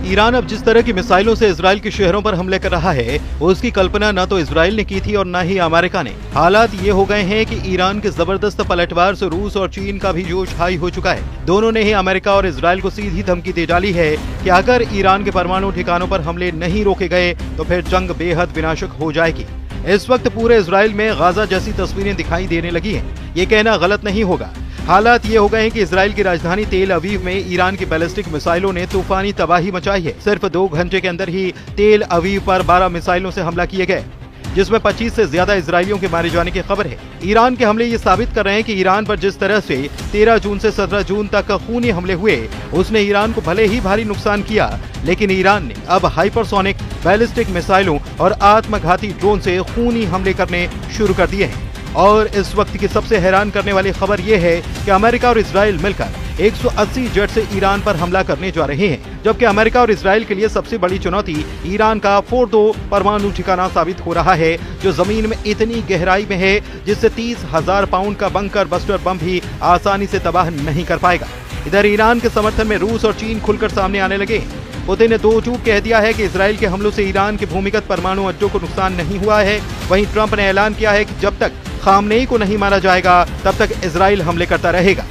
Iran अब जिस तरह की मिसाइलों से इजराइल के शहरों पर हमले कर रहा है, उसकी कल्पना न तो इजराइल ने की थी और न ही अमेरिका ने। हालात ये हो गए हैं कि ईरान के जबरदस्त पलटवार से रूस और चीन का भी जोश हाई हो चुका है। दोनों ने ही अमेरिका और इजराइल को सीधी धमकी दे डाली है कि अगर ईरान के परमाणु ठिकानों पर हमले नहीं रोके गए तो फिर जंग बेहद विनाशक हो जाएगी। इस वक्त पूरे इजराइल में गाजा जैसी तस्वीरें दिखाई देने लगी हैं। ये कहना गलत नहीं होगा। हालात ये हो गए हैं कि इजराइल की राजधानी तेल अवीव में ईरान की बैलिस्टिक मिसाइलों ने तूफानी तबाही मचाई है। सिर्फ 2 घंटे के अंदर ही तेल अवीव पर 12 मिसाइलों से हमला किए गए, जिसमें 25 से ज्यादा इजरायलियों के मारे जाने की खबर है। ईरान के हमले ये साबित कर रहे हैं कि ईरान पर जिस तरह से 13 जून से 17 जून तक खूनी हमले हुए, उसने ईरान को भले ही भारी नुकसान किया, लेकिन ईरान ने अब हाइपरसोनिक बैलिस्टिक मिसाइलों और आत्मघाती ड्रोन से खूनी हमले करने शुरू कर दिए हैं। और इस वक्त की सबसे हैरान करने वाली खबर यह है कि अमेरिका और इजराइल मिलकर 180 जेट से ईरान पर हमला करने जा रहे हैं, जबकि अमेरिका और इजराइल के लिए सबसे बड़ी चुनौती ईरान का फोर्दो परमाणु ठिकाना साबित हो रहा है, जो जमीन में इतनी गहराई में है जिससे 30,000 पाउंड का बंकर बस्टर बम भी आसानी से तबाह नहीं कर पाएगा। इधर ईरान के समर्थन में रूस और चीन खुलकर सामने आने लगे। पुतिन ने 2 टूक कह दिया है कि इजराइल के हमलों से ईरान के भूमिगत परमाणु अड्डों को नुकसान नहीं हुआ है। वहीं ट्रंप ने ऐलान किया है कि जब तक खामनेई को नहीं मारा जाएगा तब तक इजराइल हमले करता रहेगा।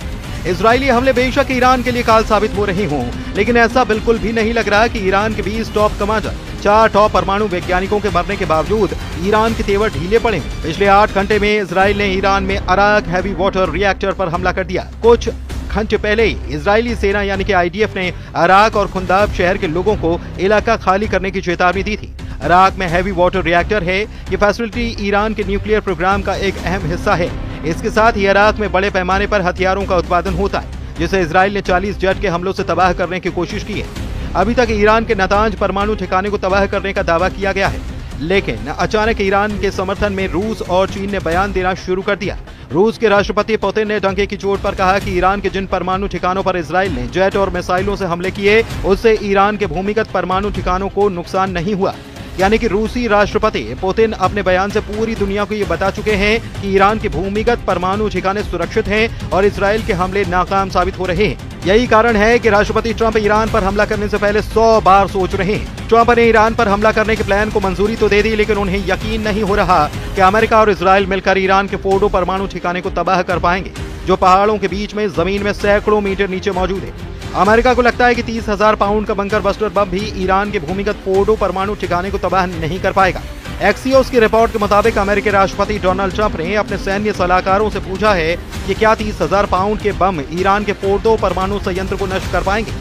इजरायली हमले बेशक ईरान के लिए काल साबित हो रहे हों, लेकिन ऐसा बिल्कुल भी नहीं लग रहा कि ईरान के 20 टॉप कमांडर, 4 टॉप परमाणु वैज्ञानिकों के मरने के बावजूद ईरान के तेवर ढीले पड़े। पिछले 8 घंटे में इजराइल ने ईरान में अराक हैवी वाटर रिएक्टर पर हमला कर दिया। कुछ घंटे पहले ही इजरायली सेना यानी कि आईडीएफ ने अराक और खुंदाब शहर के लोगों को इलाका खाली करने की चेतावनी दी थी। अराक में हैवी वाटर रिएक्टर है। ये फैसिलिटी ईरान के न्यूक्लियर प्रोग्राम का एक अहम हिस्सा है। इसके साथ ही अराक में बड़े पैमाने पर हथियारों का उत्पादन होता है, जिसे इजराइल ने 40 जेट के हमलों से तबाह करने की कोशिश की है। अभी तक ईरान के नातांज परमाणु ठिकाने को तबाह करने का दावा किया गया है, लेकिन अचानक ईरान के समर्थन में रूस और चीन ने बयान देना शुरू कर दिया। रूस के राष्ट्रपति पुतिन ने डंके की चोट पर कहा कि ईरान के जिन परमाणु ठिकानों पर इजराइल ने जेट और मिसाइलों से हमले किए, उससे ईरान के भूमिगत परमाणु ठिकानों को नुकसान नहीं हुआ। यानी कि रूसी राष्ट्रपति पुतिन अपने बयान से पूरी दुनिया को ये बता चुके हैं कि ईरान के भूमिगत परमाणु ठिकाने सुरक्षित हैं और इजराइल के हमले नाकाम साबित हो रहे हैं। यही कारण है कि राष्ट्रपति ट्रंप ईरान पर हमला करने से पहले 100 बार सोच रहे हैं। ट्रंप ने ईरान पर हमला करने के प्लान को मंजूरी तो दे दी, लेकिन उन्हें यकीन नहीं हो रहा कि अमेरिका और इजराइल मिलकर ईरान के फोर्डो परमाणु ठिकाने को तबाह कर पाएंगे, जो पहाड़ों के बीच में जमीन में सैकड़ों मीटर नीचे मौजूद है। अमेरिका को लगता है कि 30,000 पाउंड का बंकर बस्टर बम भी ईरान के भूमिगत फोर्डो परमाणु ठिकाने को तबाह नहीं कर पाएगा। एक्सियोस की रिपोर्ट के मुताबिक अमेरिकी राष्ट्रपति डोनाल्ड ट्रंप ने अपने सैन्य सलाहकारों से पूछा है कि क्या 30,000 पाउंड के बम ईरान के फोर्डो परमाणु संयंत्र को नष्ट कर पाएंगे।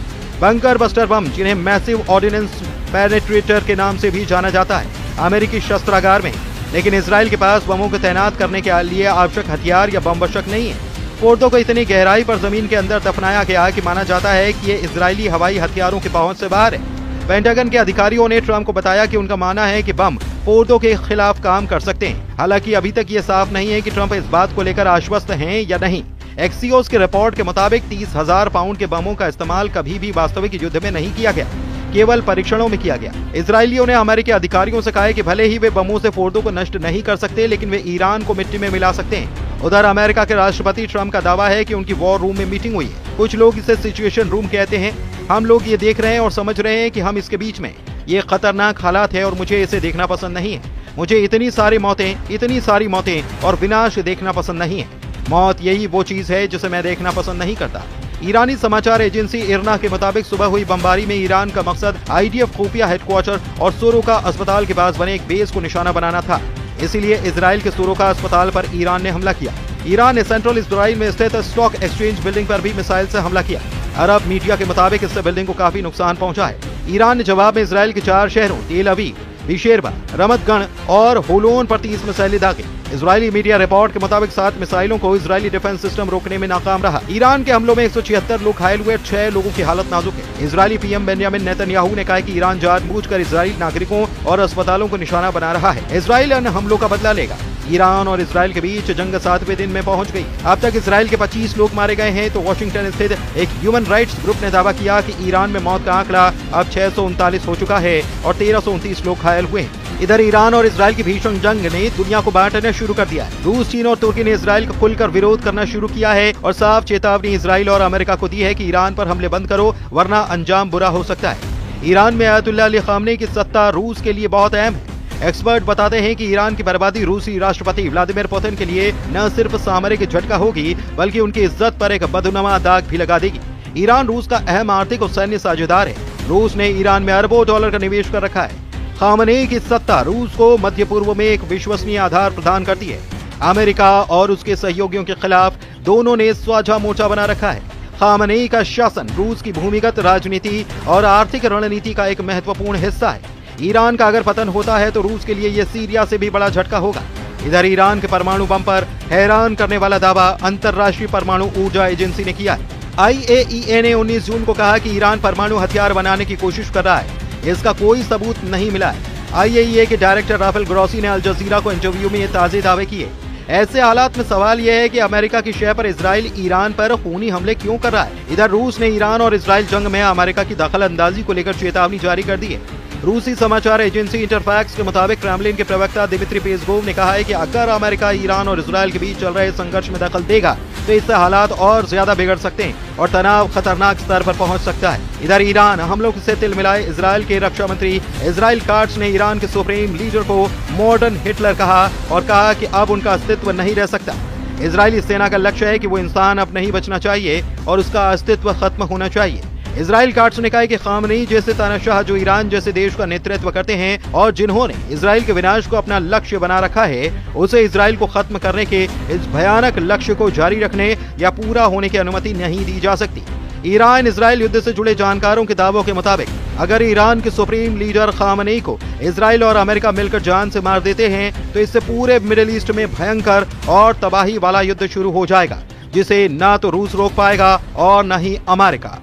बंकर बस्टर बम, जिन्हें मैसिव ऑर्डिनेंस पेनेट्रेटर के नाम से भी जाना जाता है, अमेरिकी शस्त्रागार में, लेकिन इजराइल के पास बमों को तैनात करने के लिए आवश्यक हथियार या बम बशक नहीं है। फोर्डो को इतनी गहराई पर जमीन के अंदर दफनाया गया कि माना जाता है कि ये इजरायली हवाई हथियारों की पहुंच से बाहर है। पेंटागन के अधिकारियों ने ट्रंप को बताया कि उनका मानना है कि बम फोर्डो के खिलाफ काम कर सकते हैं। हालांकि अभी तक ये साफ नहीं है कि ट्रंप इस बात को लेकर आश्वस्त हैं या नहीं। एक्सियोस की रिपोर्ट के मुताबिक 30,000 पाउंड के बमों का इस्तेमाल कभी भी वास्तविक युद्ध में नहीं किया गया, केवल परीक्षणों में किया गया। इजरायलियों ने अमेरिकी अधिकारियों से कहा है कि भले ही वे बमों से फोर्डो को नष्ट नहीं कर सकते, लेकिन वे ईरान को मिट्टी में मिला सकते हैं। उधर अमेरिका के राष्ट्रपति ट्रंप का दावा है कि उनकी वॉर रूम में मीटिंग हुई है। कुछ लोग इसे सिचुएशन रूम कहते हैं। हम लोग ये देख रहे हैं और समझ रहे हैं कि हम इसके बीच में, ये खतरनाक हालात है और मुझे इसे देखना पसंद नहीं है। मुझे इतनी सारी मौतें और विनाश देखना पसंद नहीं है। मौत यही वो चीज है जिसे मैं देखना पसंद नहीं करता। ईरानी समाचार एजेंसी इरना के मुताबिक सुबह हुई बमबारी में ईरान का मकसद आईडीएफ खुफिया हेडक्वार्टर और सोरोका अस्पताल के पास बने एक बेस को निशाना बनाना था। इसीलिए इजराइल के सोरोका अस्पताल पर ईरान ने हमला किया। ईरान ने सेंट्रल इजराइल में स्थित स्टॉक एक्सचेंज बिल्डिंग पर भी मिसाइल से हमला किया। अरब मीडिया के मुताबिक इससे बिल्डिंग को काफी नुकसान पहुंचा है। ईरान ने जवाब में इजराइल के 4 शहरों तेल अवीव, बिशेरबा, रमतगढ़ और होलोन पर 30 मिसाइलें दागे। इजरायली मीडिया रिपोर्ट के मुताबिक 7 मिसाइलों को इजरायली डिफेंस सिस्टम रोकने में नाकाम रहा। ईरान के हमलों में 176 लोग घायल हुए, 6 लोगों की हालत नाजुक है। इजरायली पीएम बेंजामिन नेतन्याहू ने कहा कि ईरान जानबूझकर इजरायली नागरिकों और अस्पतालों को निशाना बना रहा है। इजराइल इन हमलों का बदला लेगा। ईरान और इजराइल के बीच जंग 7वें दिन में पहुंच गई। अब तक इजराइल के 25 लोग मारे गए हैं, तो वॉशिंगटन स्थित एक ह्यूमन राइट्स ग्रुप ने दावा किया कि ईरान में मौत का आंकड़ा अब 639 हो चुका है और 1329 लोग घायल हुए हैं। इधर ईरान और इजराइल की भीषण जंग ने दुनिया को बांटना शुरू कर दिया है। रूस, चीन और तुर्की ने इजराइल का खुलकर विरोध करना शुरू किया है और साफ चेतावनी इजराइल और अमेरिका को दी है कि ईरान पर हमले बंद करो, वरना अंजाम बुरा हो सकता है। ईरान में अयतुल्लाह अली खामनेई की सत्ता रूस के लिए बहुत अहम है। एक्सपर्ट बताते हैं कि ईरान की बर्बादी रूसी राष्ट्रपति व्लादिमीर पुतिन के लिए न सिर्फ सामरिक झटका होगी, बल्कि उनकी इज्जत पर एक बदनुमा दाग भी लगा देगी। ईरान रूस का अहम आर्थिक और सैन्य साझेदार है। रूस ने ईरान में अरबों डॉलर का निवेश कर रखा है। खामनेई की सत्ता रूस को मध्य पूर्व में एक विश्वसनीय आधार प्रदान करती है। अमेरिका और उसके सहयोगियों के खिलाफ दोनों ने साझा मोर्चा बना रखा है। खामनेई का शासन रूस की भूमिगत राजनीति और आर्थिक रणनीति का एक महत्वपूर्ण हिस्सा है। ईरान का अगर पतन होता है तो रूस के लिए यह सीरिया से भी बड़ा झटका होगा। इधर ईरान के परमाणु बम पर हैरान करने वाला दावा अंतर्राष्ट्रीय परमाणु ऊर्जा एजेंसी ने किया है। IAEA ने 19 जून को कहा कि ईरान परमाणु हथियार बनाने की कोशिश कर रहा है। इसका कोई सबूत नहीं मिला है। IAEA के डायरेक्टर राफेल ग्रॉसी ने अल जजीरा को इंटरव्यू में ये ताजे दावे किए। ऐसे हालात में सवाल यह है कि अमेरिका की शह पर इजराइल ईरान पर खूनी हमले क्यों कर रहा है। इधर रूस ने ईरान और इजराइल जंग में अमेरिका की दखल अंदाजी को लेकर चेतावनी जारी कर दी है। रूसी समाचार एजेंसी इंटरफैक्स के मुताबिक क्रेमलिन के प्रवक्ता दिमित्री पेस्कोव ने कहा है कि अगर अमेरिका ईरान और इजराइल के बीच चल रहे संघर्ष में दखल देगा तो इससे हालात और ज्यादा बिगड़ सकते हैं और तनाव खतरनाक स्तर पर पहुंच सकता है। इधर ईरान हमलों से तिल मिलाए इजराइल के रक्षा मंत्री इजराइल काट्स ने ईरान के सुप्रीम लीडर को मॉडर्न हिटलर कहा और कहा कि अब उनका अस्तित्व नहीं रह सकता। इजरायली सेना का लक्ष्य है कि वो इंसान अब नहीं बचना चाहिए और उसका अस्तित्व खत्म होना चाहिए। इजराइल काट्स ने कहा कि खामनेई जैसे तानाशाह जो ईरान जैसे देश का नेतृत्व करते हैं और जिन्होंने इजराइल के विनाश को अपना लक्ष्य बना रखा है, उसे इजराइल को खत्म करने के इस भयानक लक्ष्य को जारी रखने या पूरा होने की अनुमति नहीं दी जा सकती। ईरान इजराइल युद्ध से जुड़े जानकारों के दावों के मुताबिक अगर ईरान के सुप्रीम लीडर खामनेई को इजराइल और अमेरिका मिलकर जान से मार देते हैं तो इससे पूरे मिडिल ईस्ट में भयंकर और तबाही वाला युद्ध शुरू हो जाएगा, जिसे ना तो रूस रोक पाएगा और न ही अमेरिका।